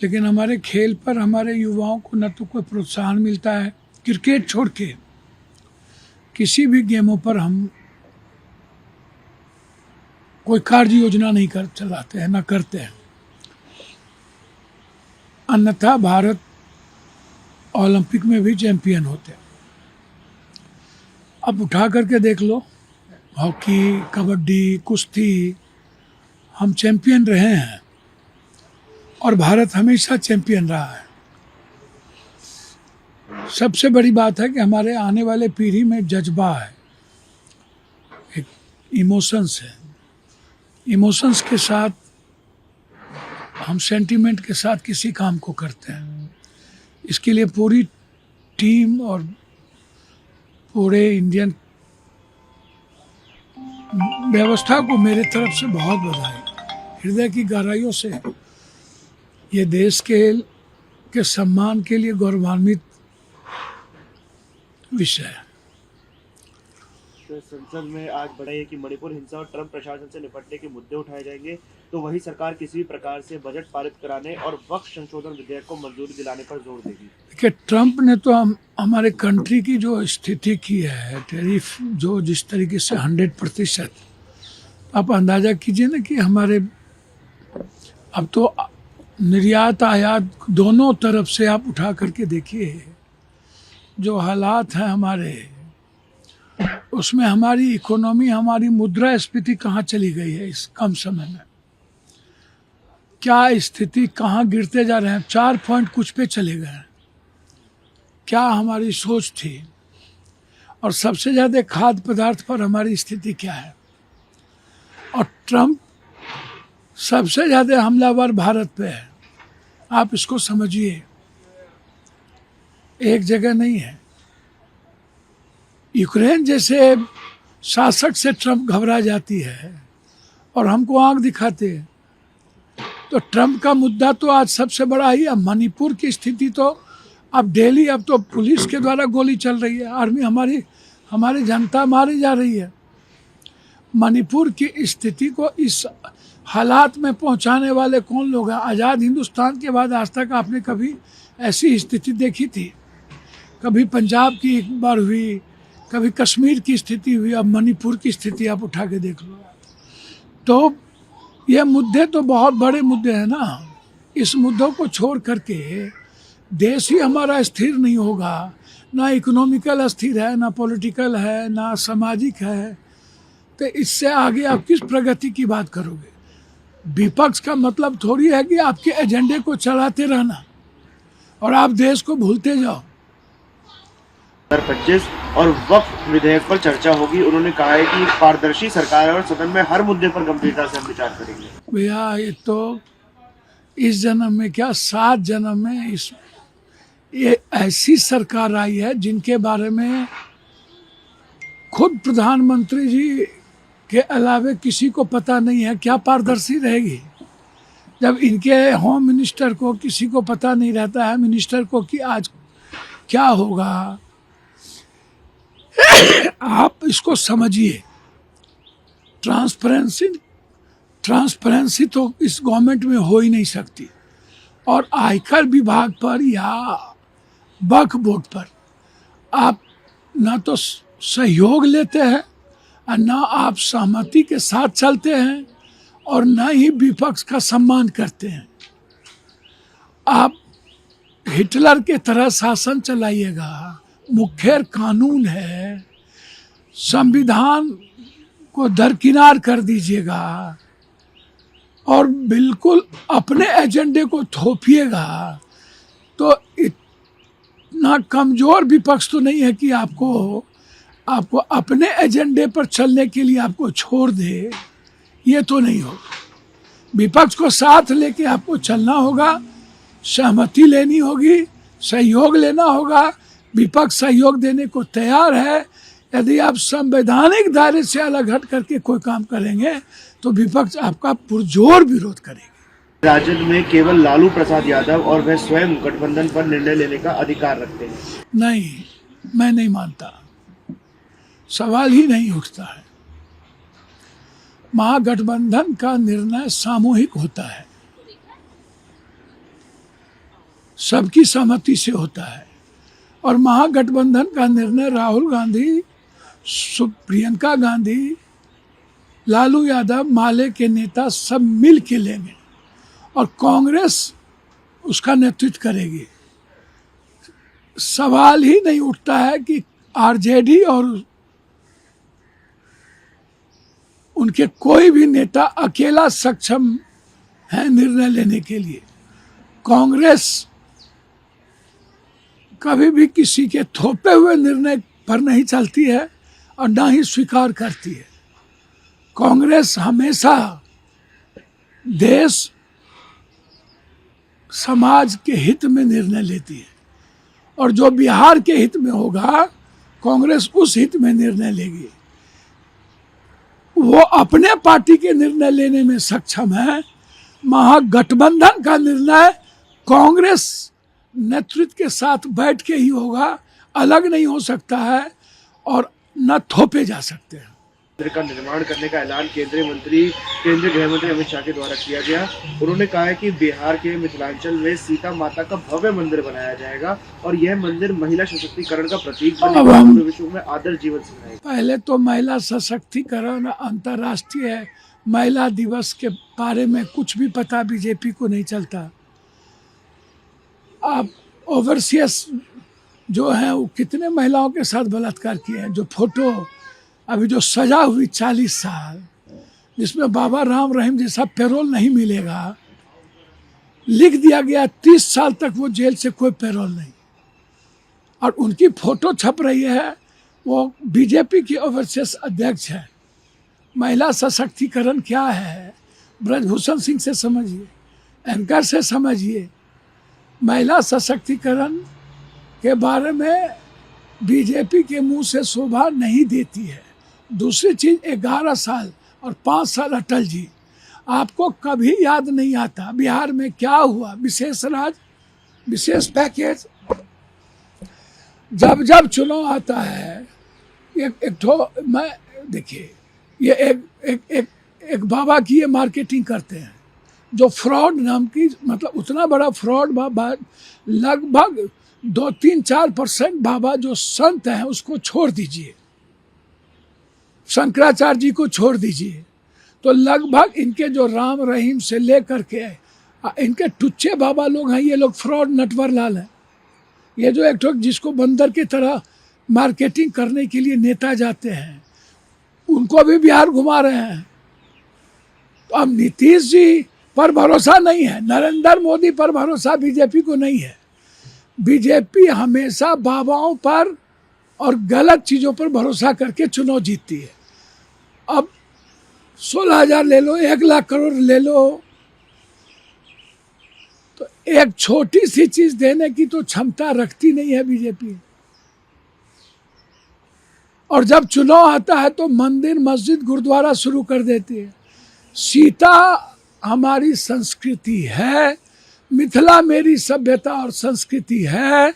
लेकिन हमारे खेल पर हमारे युवाओं को न तो कोई प्रोत्साहन मिलता है, क्रिकेट छोड़ के किसी भी गेमों पर हम कोई कार्य योजना नहीं कर चलाते हैं, न करते हैं। अन्यथा भारत ओलंपिक में भी चैंपियन होते हैं। अब उठा करके देख लो, हॉकी, कबड्डी, कुश्ती, हम चैंपियन रहे हैं और भारत हमेशा चैंपियन रहा है। सबसे बड़ी बात है कि हमारे आने वाले पीढ़ी में जज्बा है, एक इमोशंस है। इमोशंस के साथ हम सेंटीमेंट के साथ किसी काम को करते हैं। इसके लिए पूरी टीम और पूरे इंडियन व्यवस्था को मेरे तरफ से बहुत बधाई, हृदय की गहराइयों से। ये देश के सम्मान के लिए गौरवान्वित विषय है। तो संसद में आज बढ़ा है कि मणिपुर हिंसा और ट्रंप प्रशासन से निपटने के मुद्दे उठाए जाएंगे, तो वही सरकार किसी भी प्रकार से बजट पारित कराने और वक्फ संशोधन विधेयक को मंजूरी दिलाने पर जोर देगी। देखिए, ट्रंप ने तो हमारे कंट्री की जो स्थिति की है, टैरिफ जो जिस तरीके से 100%, आप अंदाजा कीजिए ना कि हमारे अब तो निर्यात आयात दोनों तरफ से आप उठा करके देखिए जो हालात हैं हमारे, उसमें हमारी इकोनॉमी, हमारी मुद्रास्फीति कहाँ चली गई है इस कम समय में। क्या स्थिति, कहाँ गिरते जा रहे हैं, 4 पॉइंट कुछ पे चले गए हैं। क्या हमारी सोच थी। और सबसे ज़्यादा खाद्य पदार्थ पर हमारी स्थिति क्या है। और ट्रंप सबसे ज़्यादा हमलावर भारत पे है। आप इसको समझिए, एक जगह नहीं है। यूक्रेन जैसे शासक से ट्रंप घबरा जाती है और हमको आंख दिखाते हैं। तो ट्रंप का मुद्दा तो आज सबसे बड़ा ही है। मणिपुर की स्थिति तो अब डेली, अब तो पुलिस के द्वारा गोली चल रही है, आर्मी, हमारी जनता मारी जा रही है। मणिपुर की स्थिति को इस हालात में पहुंचाने वाले कौन लोग हैं। आज़ाद हिंदुस्तान के बाद आज तक आपने कभी ऐसी स्थिति देखी थी? कभी पंजाब की एक बार हुई, कभी कश्मीर की स्थिति हुई, अब मणिपुर की स्थिति आप उठा के देख लो। तो ये मुद्दे तो बहुत बड़े मुद्दे हैं ना। इस मुद्दों को छोड़ करके देश ही हमारा स्थिर नहीं होगा। ना इकोनॉमिकल स्थिर है, ना पॉलिटिकल है, ना सामाजिक है। तो इससे आगे आप किस प्रगति की बात करोगे। विपक्ष का मतलब थोड़ी है कि आपके एजेंडे को चलाते रहना और आप देश को भूलते जाओ। 2025 और वक्फ विधेयक पर चर्चा होगी। उन्होंने कहा है कि पारदर्शी सरकार है और सदन में हर मुद्दे पर गंभीरता से हम विचार करेंगे। भैया, ये तो इस जन्म में क्या, 7 जन्म में ये ऐसी सरकार आई है जिनके बारे में खुद प्रधानमंत्री जी के अलावे किसी को पता नहीं है। क्या पारदर्शी रहेगी जब इनके होम मिनिस्टर को किसी को पता नहीं रहता है, मिनिस्टर को, कि आज क्या होगा। आप इसको समझिए। ट्रांसपेरेंसी तो इस गवर्नमेंट में हो ही नहीं सकती। और आयकर विभाग पर या वक्फ बोर्ड पर आप ना तो सहयोग लेते हैं और ना आप सहमति के साथ चलते हैं और ना ही विपक्ष का सम्मान करते हैं। आप हिटलर के तरह शासन चलाइएगा। मुखर कानून है, संविधान को दरकिनार कर दीजिएगा और बिल्कुल अपने एजेंडे को थोपिएगा। तो इतना कमजोर विपक्ष तो नहीं है कि आपको अपने एजेंडे पर चलने के लिए आपको छोड़ दे। ये तो नहीं होगा। विपक्ष को साथ लेके आपको चलना होगा, सहमति लेनी होगी, सहयोग लेना होगा। विपक्ष सहयोग देने को तैयार है। यदि आप संवैधानिक दायरे से अलग हट करके कोई काम करेंगे तो विपक्ष आपका पुरजोर विरोध करेगी। राजद में केवल लालू प्रसाद यादव और वह स्वयं गठबंधन पर निर्णय लेने का अधिकार रखते हैं। नहीं, मैं नहीं मानता। सवाल ही नहीं उठता है। महागठबंधन का निर्णय सामूहिक होता है। सबकी सहमति से होता है। और महागठबंधन का निर्णय राहुल गांधी, प्रियंका गांधी, लालू यादव, माले के नेता सब मिल के लेंगे और कांग्रेस उसका नेतृत्व करेगी। सवाल ही नहीं उठता है कि आरजेडी और उनके कोई भी नेता अकेला सक्षम है निर्णय लेने के लिए। कांग्रेस कभी भी किसी के थोपे हुए निर्णय पर नहीं चलती है और ना ही स्वीकार करती है। कांग्रेस हमेशा देश समाज के हित में निर्णय लेती है और जो बिहार के हित में होगा कांग्रेस उस हित में निर्णय लेगी। वो अपने पार्टी के निर्णय लेने में सक्षम है। महागठबंधन का निर्णय कांग्रेस नेतृत्व के साथ बैठ के ही होगा, अलग नहीं हो सकता है और न थोपे जा सकते हैं। मंदिर का निर्माण करने का ऐलान केंद्रीय गृह मंत्री अमित शाह के द्वारा किया गया। उन्होंने कहा है कि बिहार के मिथिलांचल में सीता माता का भव्य मंदिर बनाया जाएगा और यह मंदिर महिला सशक्तिकरण का प्रतीक बनेगा, पूरे विश्व में आदर्श जीवन सिखाएगा। पहले तो महिला सशक्तिकरण अंतर्राष्ट्रीय महिला दिवस के बारे में कुछ भी पता बीजेपी को नहीं चलता। आप ओवरसियर्स जो हैं वो कितने महिलाओं के साथ बलात्कार किए हैं। जो फोटो अभी जो सजा हुई 40 साल, जिसमें बाबा राम रहीम जैसा पैरोल नहीं मिलेगा, लिख दिया गया 30 साल तक वो जेल से कोई पैरोल नहीं, और उनकी फोटो छप रही है। वो बीजेपी की ओवरसीज अध्यक्ष है। महिला सशक्तिकरण क्या है ब्रजभूषण सिंह से समझिए, एंकर से समझिए। महिला सशक्तिकरण के बारे में बीजेपी के मुंह से शोभा नहीं देती है। दूसरी चीज 11 साल और 5 साल अटल जी, आपको कभी याद नहीं आता बिहार में क्या हुआ। विशेष राज्य, विशेष पैकेज, जब जब चुनाव आता है मैं देखिए ये एक बाबा की ये मार्केटिंग करते हैं जो फ्रॉड नाम की, मतलब उतना बड़ा फ्रॉड बाबा, लगभग 2-3-4% बाबा जो संत हैं उसको छोड़ दीजिए, शंकराचार्य जी को छोड़ दीजिए, तो लगभग इनके जो राम रहीम से लेकर के इनके टुच्चे बाबा लोग हैं, ये लोग फ्रॉड नटवर लाल हैं। ये जो एक ठोक जिसको बंदर की तरह मार्केटिंग करने के लिए नेता जाते हैं, उनको भी बिहार घुमा रहे हैं। तो अब नीतीश जी पर भरोसा नहीं है, नरेंद्र मोदी पर भरोसा बीजेपी को नहीं है। बीजेपी हमेशा बाबाओं पर और गलत चीज़ों पर भरोसा करके चुनाव जीतती है। अब 16,000 ले लो, 1 लाख करोड़ ले लो, तो एक छोटी सी चीज देने की तो क्षमता रखती नहीं है बीजेपी। और जब चुनाव आता है तो मंदिर, मस्जिद, गुरुद्वारा शुरू कर देती है। सीता हमारी संस्कृति है, मिथिला मेरी सभ्यता और संस्कृति है।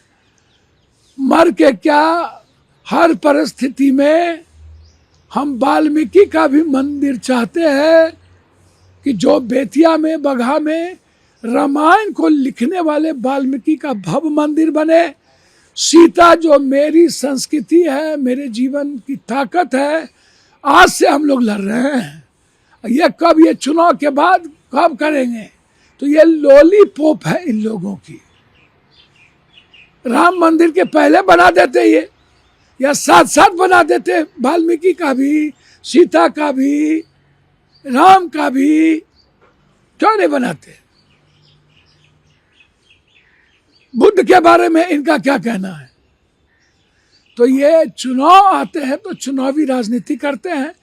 मर के क्या, हर परिस्थिति में हम वाल्मीकि का भी मंदिर चाहते हैं कि जो बेतिया में, बगहा में रामायण को लिखने वाले वाल्मीकि का भव्य मंदिर बने। सीता जो मेरी संस्कृति है, मेरे जीवन की ताकत है, आज से हम लोग लड़ रहे हैं। ये कब, ये चुनाव के बाद कब करेंगे? तो ये लॉलीपॉप है इन लोगों की। राम मंदिर के पहले बना देते ये, या साथ साथ बना देते, वाल्मीकि का भी, सीता का भी, राम का भी, क्यों नहीं बनाते? बुद्ध के बारे में इनका क्या कहना है? तो ये चुनाव आते हैं तो चुनावी राजनीति करते हैं,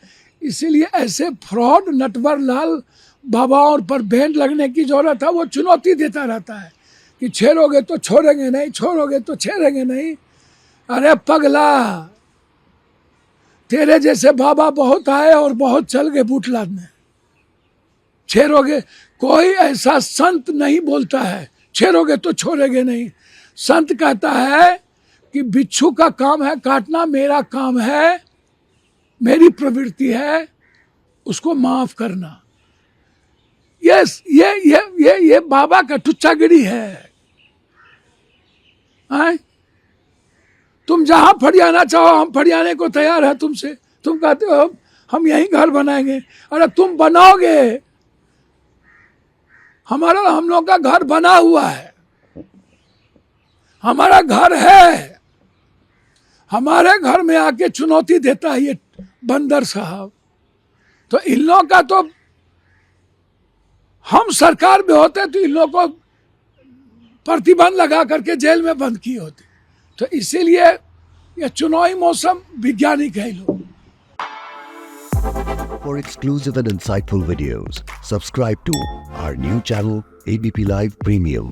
इसीलिए ऐसे फ्रॉड नटवर लाल बाबाओं पर बैन लगने की जरूरत है। वो चुनौती देता रहता है कि छेड़ोगे तो छोड़ेंगे नहीं, छोड़ोगे तो छेड़ेंगे नहीं। अरे पगला, तेरे जैसे बाबा बहुत आए और बहुत चल गए बूट लादने। छेड़ोगे, कोई ऐसा संत नहीं बोलता है छेड़ोगे तो छोड़ेंगे नहीं। संत कहता है कि बिच्छू का काम है काटना, मेरा काम है, मेरी प्रवृत्ति है उसको माफ करना। ये बाबा का टुच्चागिरी है। हैं? तुम जहां फरियाना चाहो हम फरियाने को तैयार है तुमसे। तुम कहते हो हम यहीं घर बनाएंगे। अरे तुम बनाओगे, हम लोग का घर बना हुआ है, हमारा घर है। हमारे घर में आके चुनौती देता है ये बंदर साहब। तो इन लोगों का तो, हम सरकार में होते तो इन लोगों को प्रतिबंध लगा करके जेल में बंद किए होते। तो इसीलिए ये चुनावी मौसम वैज्ञानिक है लोग। For exclusive and insightful videos, subscribe to our new channel ABP Live Premium.